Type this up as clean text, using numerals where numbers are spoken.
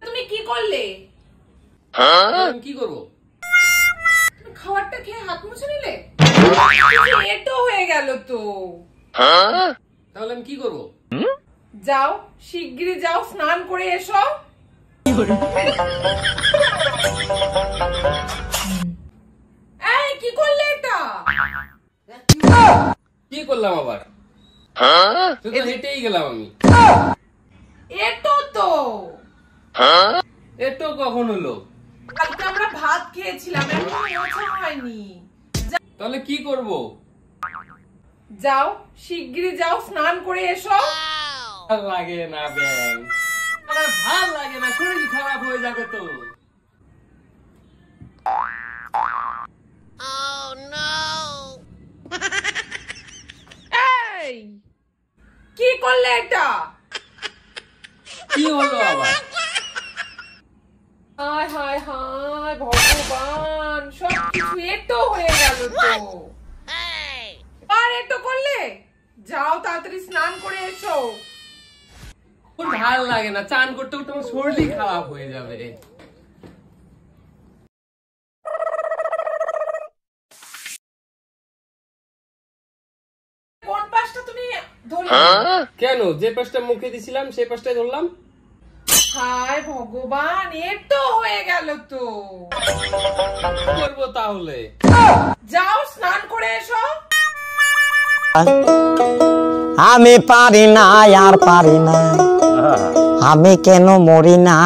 তুমি কি করলে? কি করবো? খাবারটা খেয়ে হাত মুছে নিলে? এটো হয়ে গেল তো। তাহলে আমি কি করবো? যাও, শিগগিরই যাও, স্নান করে এসো। এই কি করলে এটা? কি করলাম আবার? তুই তো হেঁটেই গেলাম আমি। এটো তো। এটো কখন হলো? কালকে আমরা ভাত খেয়েছিলাম, এখনো মোছা হয়নি। তাহলে কি করবো? যাও, শিগগিরই যাও, স্নান করে এসো। ভাল লাগে না ব্যাং, আমার ভাল লাগে না, শরীর খারাপ হয়ে যাবে তো। এই কি করলে এটা? কি হলো আবার? হায় হায় হায় ভগবান, সবকিছু এটো হয়ে গেল তো। আর এটো করলে? যাও তাড়াতাড়ি স্নান করে এসো। ভাল লাগে না, চান করতে করতে আমার শরীরই খারাপ হয়ে যাবে। কোন পাশটা তুমি ধরলে? কেন, যে পাশটা মুখে দিছিলাম সেই পাশটাই ধরলাম। হায় ভগবান, এটো হয়ে গেল তো। কি করবো তাহলে? যাও স্নান করে এসো। আমি পারি না, আর পারি না, আমি কেন মরি না।